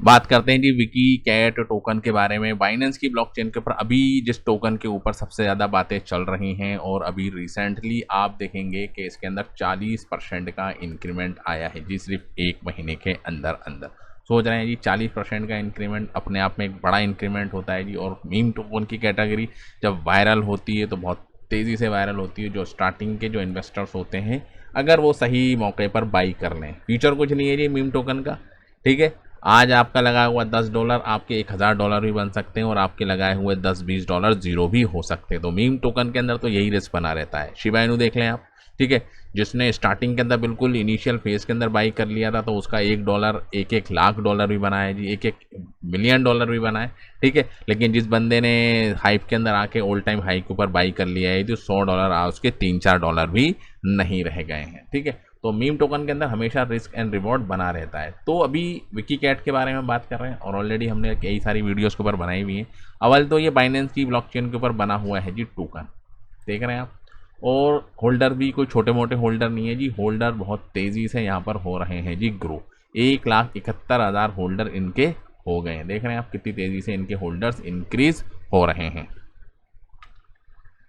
बात करते हैं जी विकी कैट टोकन के बारे में। बाइनेंस की ब्लॉकचेन के ऊपर अभी जिस टोकन के ऊपर सबसे ज़्यादा बातें चल रही हैं और अभी रिसेंटली आप देखेंगे कि इसके अंदर 40% का इंक्रीमेंट आया है जी, सिर्फ एक महीने के अंदर अंदर। सोच रहे हैं जी 40% का इंक्रीमेंट अपने आप में एक बड़ा इंक्रीमेंट होता है जी। और मीम टोकन की कैटेगरी जब वायरल होती है तो बहुत तेज़ी से वायरल होती है। जो स्टार्टिंग के जो इन्वेस्टर्स होते हैं, अगर वो सही मौके पर बाई कर लें, फ्यूचर कुछ नहीं है जी मीम टोकन का, ठीक है। आज आपका लगा हुआ $10 आपके $1000 भी बन सकते हैं और आपके लगाए हुए $10-20 जीरो भी हो सकते हैं। तो मीम टोकन के अंदर तो यही रिस्क बना रहता है। शिबा इनू देख लें आप, ठीक है, जिसने स्टार्टिंग के अंदर बिल्कुल इनिशियल फेज के अंदर बाई कर लिया था तो उसका $1 1-1 लाख डॉलर भी बना है जी, 1-1 मिलियन डॉलर भी बना है, ठीक है। लेकिन जिस बंदे ने हाइप के अंदर आके ऑल टाइम हाई के ऊपर बाई कर लिया है तो $100 आज उसके $3-4 भी नहीं रह गए हैं, ठीक है। तो मीम टोकन के अंदर हमेशा रिस्क एंड रिवॉर्ड बना रहता है। तो अभी विकी कैट के बारे में बात कर रहे हैं और ऑलरेडी हमने कई सारी वीडियोस के ऊपर बनाई हुई हैं। अव्वल तो ये बाइनेंस की ब्लॉकचेन के ऊपर बना हुआ है जी टोकन, देख रहे हैं आप। और होल्डर भी कोई छोटे मोटे होल्डर नहीं है जी, होल्डर बहुत तेज़ी से यहाँ पर हो रहे हैं जी ग्रो। 1,71,000 होल्डर इनके हो गए हैं, देख रहे हैं आप कितनी तेज़ी से इनके होल्डर्स इंक्रीज हो रहे हैं।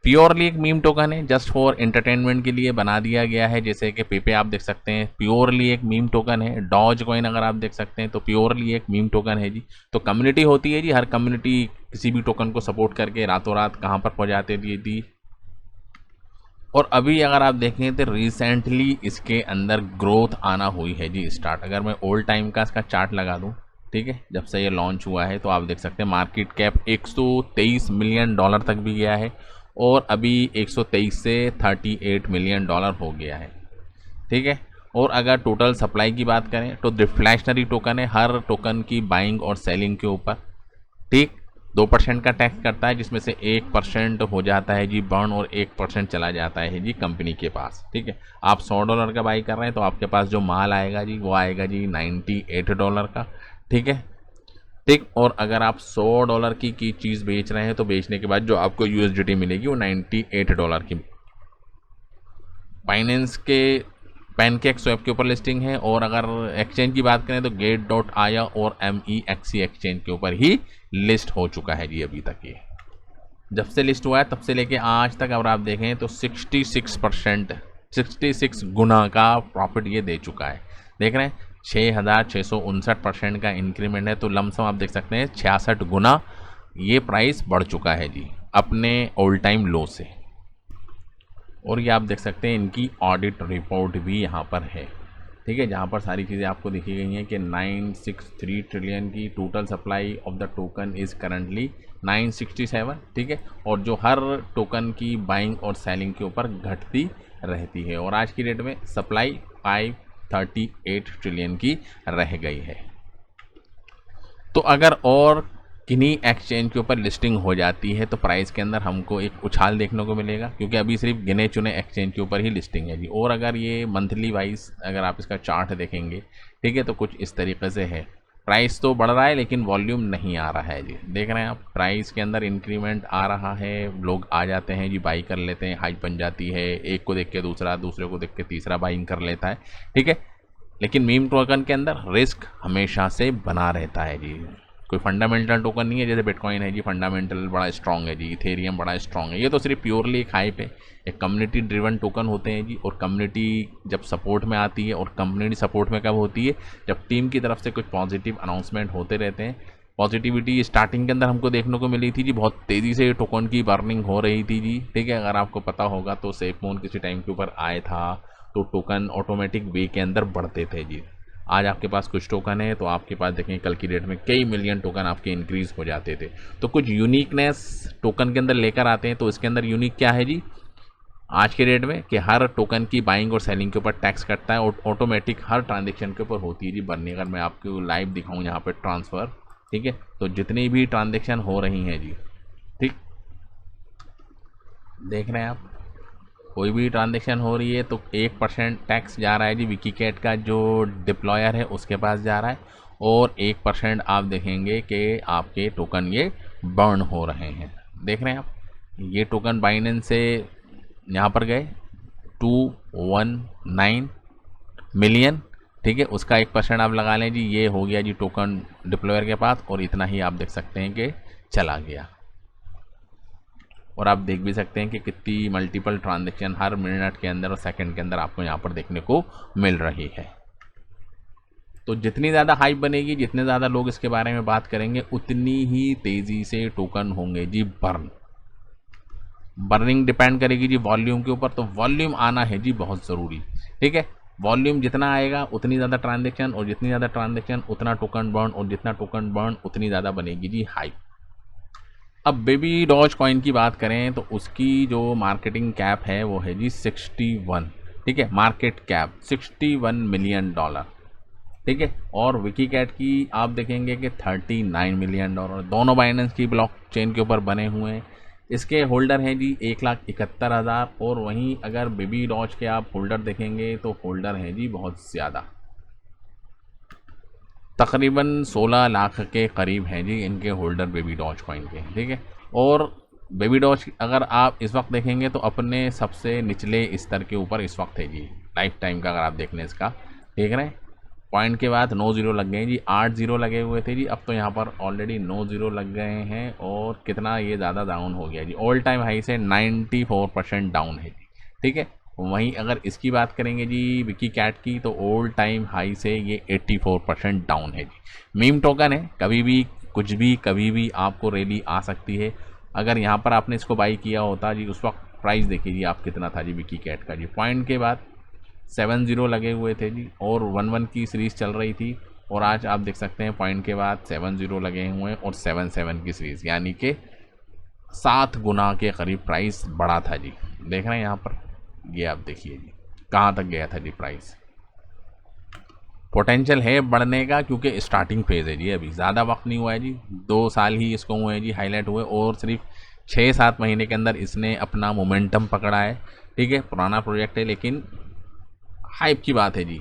प्योरली एक मीम टोकन है, जस्ट फॉर एंटरटेनमेंट के लिए बना दिया गया है। जैसे कि पेपे आप देख सकते हैं, प्योरली एक मीम टोकन है। डॉज कॉइन अगर आप देख सकते हैं तो प्योरली एक मीम टोकन है जी। तो कम्युनिटी होती है जी, हर कम्युनिटी किसी भी टोकन को सपोर्ट करके रातों रात कहाँ पर पहुँचाते थी। और अभी अगर आप देखें तो रिसेंटली इसके अंदर ग्रोथ आना हुई है जी स्टार्ट। अगर मैं ओल्ड टाइम का इसका चार्ट लगा दूं, ठीक है, जब से ये लॉन्च हुआ है तो आप देख सकते हैं मार्केट कैप $123 मिलियन तक भी गया है और अभी 123 से $38 मिलियन हो गया है, ठीक है। और अगर टोटल सप्लाई की बात करें तो डिफ्लेशनरी टोकन है, हर टोकन की बाइंग और सेलिंग के ऊपर, ठीक, 2% का टैक्स करता है, जिसमें से 1% हो जाता है जी बर्न और 1% चला जाता है जी कंपनी के पास, ठीक है। आप $100 का बाई कर रहे हैं तो आपके पास जो माल आएगा जी वो आएगा जी $98 का, ठीक है, ठीक। और अगर आप $100 की चीज़ बेच रहे हैं तो बेचने के बाद जो आपको यूएसडीटी मिलेगी वो $98 की। बाइनेंस के पैनकेक स्वैप के ऊपर लिस्टिंग है। और अगर एक्सचेंज की बात करें तो गेट.आया और MEXC एक्सचेंज के ऊपर ही लिस्ट हो चुका है जी अभी तक। ये जब से लिस्ट हुआ है तब से लेके आज तक अगर आप देखें तो 66 गुना का प्रॉफिट ये दे चुका है, देख रहे हैं। 6,659% का इंक्रीमेंट है, तो लमसम आप देख सकते हैं 66 गुना ये प्राइस बढ़ चुका है जी अपने ऑल टाइम लो से। और ये आप देख सकते हैं इनकी ऑडिट रिपोर्ट भी यहाँ पर है, ठीक है, जहाँ पर सारी चीज़ें आपको दिखी गई हैं कि 963 ट्रिलियन की total supply of the token is currently 967, ठीक है। और जो हर टोकन की बाइंग और सेलिंग के ऊपर घटती रहती है और आज की डेट में सप्लाई 538 ट्रिलियन की रह गई है। तो अगर और किन्हीं एक्सचेंज के ऊपर लिस्टिंग हो जाती है तो प्राइस के अंदर हमको एक उछाल देखने को मिलेगा, क्योंकि अभी सिर्फ गिने चुने एक्सचेंज के ऊपर ही लिस्टिंग है जी। और अगर ये मंथली वाइज अगर आप इसका चार्ट देखेंगे, ठीक है, तो कुछ इस तरीके से है। प्राइस तो बढ़ रहा है लेकिन वॉल्यूम नहीं आ रहा है जी, देख रहे हैं आप। प्राइस के अंदर इंक्रीमेंट आ रहा है, लोग आ जाते हैं जी, बाई कर लेते हैं, हाइप बन जाती है, एक को देख के दूसरा, दूसरे को देख के तीसरा बाइंग कर लेता है, ठीक है। लेकिन मीम टोकन के अंदर रिस्क हमेशा से बना रहता है जी। कोई फंडामेंटल टोकन नहीं है जैसे बिटकॉइन है जी, फंडामेंटल बड़ा स्ट्रांग है जी, इथेरियम बड़ा स्ट्रांग है। ये तो सिर्फ प्योरली एक हाइप है। एक कम्युनिटी ड्रिवन टोकन होते हैं जी, और कम्युनिटी जब सपोर्ट में आती है, और कम्युनिटी सपोर्ट में कब होती है, जब टीम की तरफ से कुछ पॉजिटिव अनाउंसमेंट होते रहते हैं। पॉजिटिविटी स्टार्टिंग के अंदर हमको देखने को मिली थी जी, बहुत तेज़ी से टोकन की बर्निंग हो रही थी जी, ठीक है। अगर आपको पता होगा तो सेफमोन किसी टाइम के ऊपर आया था तो टोकन ऑटोमेटिक वे के अंदर बढ़ते थे जी। आज आपके पास कुछ टोकन है तो आपके पास देखें कल की डेट में कई मिलियन टोकन आपके इंक्रीज हो जाते थे। तो कुछ यूनिकनेस टोकन के अंदर लेकर आते हैं। तो इसके अंदर यूनिक क्या है जी आज के डेट में, कि हर टोकन की बाइंग और सेलिंग के ऊपर टैक्स कटता है और ऑटोमेटिक हर ट्रांजेक्शन के ऊपर होती है जी बर्निंग। अगर मैं आपको लाइव दिखाऊं यहाँ पर ट्रांसफ़र, ठीक है, तो जितनी भी ट्रांजेक्शन हो रही हैं जी, ठीक, देख रहे हैं आप, कोई भी ट्रांजेक्शन हो रही है तो 1% टैक्स जा रहा है जी विकीकैट का जो डिप्लॉयर है उसके पास जा रहा है, और 1% आप देखेंगे कि आपके टोकन ये बर्न हो रहे हैं, देख रहे हैं आप। ये टोकन बाइनेंस से यहाँ पर गए 219 मिलियन, ठीक है, उसका 1% आप लगा लें जी, ये हो गया जी टोकन डिप्लॉयर के पास, और इतना ही आप देख सकते हैं कि चला गया। और आप देख भी सकते हैं कि कितनी मल्टीपल ट्रांजेक्शन हर मिनट के अंदर और सेकंड के अंदर आपको यहाँ पर देखने को मिल रही है। तो जितनी ज़्यादा हाइप बनेगी, जितने ज़्यादा लोग इसके बारे में बात करेंगे, उतनी ही तेज़ी से टोकन होंगे जी बर्निंग डिपेंड करेगी जी वॉल्यूम के ऊपर। तो वॉल्यूम आना है जी बहुत ज़रूरी। ठीक है, वॉल्यूम जितना आएगा उतनी ज़्यादा ट्रांजेक्शन, और जितनी ज़्यादा ट्रांजेक्शन उतना टोकन बर्न, और जितना टोकन बर्न उतनी ज़्यादा बनेगी जी हाइप। अब बेबी डॉज कॉइन की बात करें तो उसकी जो मार्केटिंग कैप है वो है जी 61। ठीक है, मार्केट कैप 61 मिलियन डॉलर। ठीक है, और विकीकैट की आप देखेंगे कि 39 मिलियन डॉलर। दोनों बाइनेंस की ब्लॉक चेन के ऊपर बने हुए हैं। इसके होल्डर हैं जी 1,71,000, और वहीं अगर बेबी डॉज के आप होल्डर देखेंगे तो होल्डर हैं जी बहुत ज़्यादा, तकरीबन 16 लाख के करीब हैं जी इनके होल्डर बेबी डॉज कॉइन के। ठीक है, और बेबी डॉज अगर आप इस वक्त देखेंगे तो अपने सबसे निचले स्तर के ऊपर इस वक्त है जी, लाइफ टाइम का अगर आप देख लें इसका, देख रहे हैं पॉइंट के बाद 9 जीरो लग गए जी, 8 जीरो लगे हुए थे जी, अब तो यहाँ पर ऑलरेडी 9 जीरो लग गए हैं, और कितना ये ज़्यादा डाउन हो गया जी, ऑल टाइम हाई से 94% डाउन है जी। ठीक है, वहीं अगर इसकी बात करेंगे जी विकी कैट की, तो ऑल टाइम हाई से ये 84% डाउन है जी। मीम टोकन है, कभी भी कुछ भी कभी भी आपको रैली आ सकती है। अगर यहाँ पर आपने इसको बाई किया होता जी, उस वक्त प्राइस देखिए जी आप कितना था जी विकी कैट का जी, पॉइंट के बाद 7 जीरो लगे हुए थे जी, और 1-1 की सीरीज़ चल रही थी, और आज आप देख सकते हैं पॉइंट के बाद 7 जीरो लगे हुए हैं और 7-7 की सीरीज़, यानी कि 7 गुना के करीब प्राइस बढ़ा था जी। देख रहे हैं यहाँ पर, ये आप देखिए जी कहाँ तक गया था जी प्राइस। पोटेंशियल है बढ़ने का, क्योंकि स्टार्टिंग फेज़ है जी, अभी ज़्यादा वक्त नहीं हुआ है जी, 2 साल ही इसको हुए हैं जी हाईलाइट हुए, और सिर्फ 6-7 महीने के अंदर इसने अपना मोमेंटम पकड़ा है। ठीक है, पुराना प्रोजेक्ट है, लेकिन हाइप की बात है जी,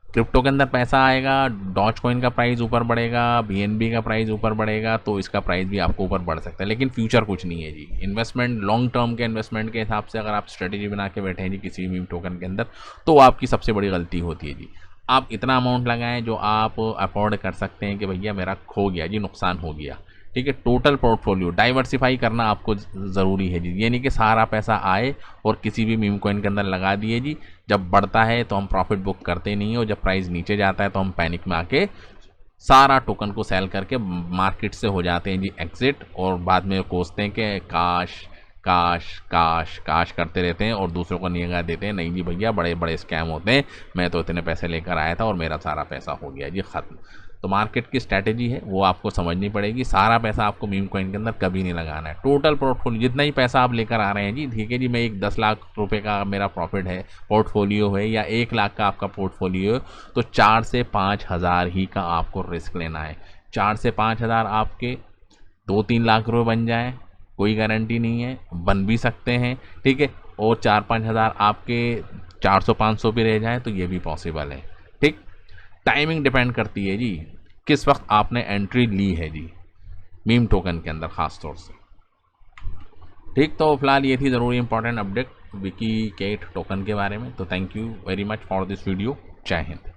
क्रिप्टो के अंदर पैसा आएगा, डॉज कॉइन का प्राइस ऊपर बढ़ेगा, बीएनबी का प्राइस ऊपर बढ़ेगा, तो इसका प्राइस भी आपको ऊपर बढ़ सकता है, लेकिन फ्यूचर कुछ नहीं है जी। इन्वेस्टमेंट लॉन्ग टर्म के इन्वेस्टमेंट के हिसाब से अगर आप स्ट्रेटेजी बना के बैठे हैं जी किसी भी मीम टोकन के अंदर, तो आपकी सबसे बड़ी गलती होती है जी। आप इतना अमाउंट लगाएं जो आप अफोर्ड कर सकते हैं कि भैया मेरा खो गया जी, नुकसान हो गया। ठीक है, टोटल पोर्टफोलियो डाइवर्सिफाई करना आपको ज़रूरी है जी, ये नहीं कि सारा पैसा आए और किसी भी मीम कॉइन के अंदर लगा दिए जी। जब बढ़ता है तो हम प्रॉफिट बुक करते नहीं हैं, और जब प्राइस नीचे जाता है तो हम पैनिक में आके सारा टोकन को सेल करके मार्केट से हो जाते हैं जी एग्जिट, और बाद में कोसते हैं कि काश काश काश काश करते रहते हैं, और दूसरों को निगाह देते हैं, नहीं जी भैया बड़े बड़े स्कैम होते हैं, मैं तो इतने पैसे लेकर आया था और मेरा सारा पैसा हो गया जी ख़त्म। तो मार्केट की स्ट्रैटेजी है वो आपको समझनी पड़ेगी। सारा पैसा आपको मीम कॉइन के अंदर कभी नहीं लगाना है। टोटल पोर्टफोलियो जितना ही पैसा आप लेकर आ रहे हैं जी, ठीक है जी, मैं एक 10 लाख रुपए का मेरा प्रॉफिट है, पोर्टफोलियो है, या 1 लाख का आपका पोर्टफोलियो है, तो 4 से 5 हज़ार ही का आपको रिस्क लेना है। 4 से 5 हज़ार आपके 2-3 लाख रुपये बन जाए, कोई गारंटी नहीं है, बन भी सकते हैं। ठीक है, और 4-5 हज़ार आपके 400-500 भी रह जाए तो ये भी पॉसिबल है। ठीक, टाइमिंग डिपेंड करती है जी, किस वक्त आपने एंट्री ली है जी मीम टोकन के अंदर ख़ास तौर से। ठीक, तो फिलहाल ये थी ज़रूरी important update Wiki Cat token के बारे में। तो thank you very much for this video. जय हिंद।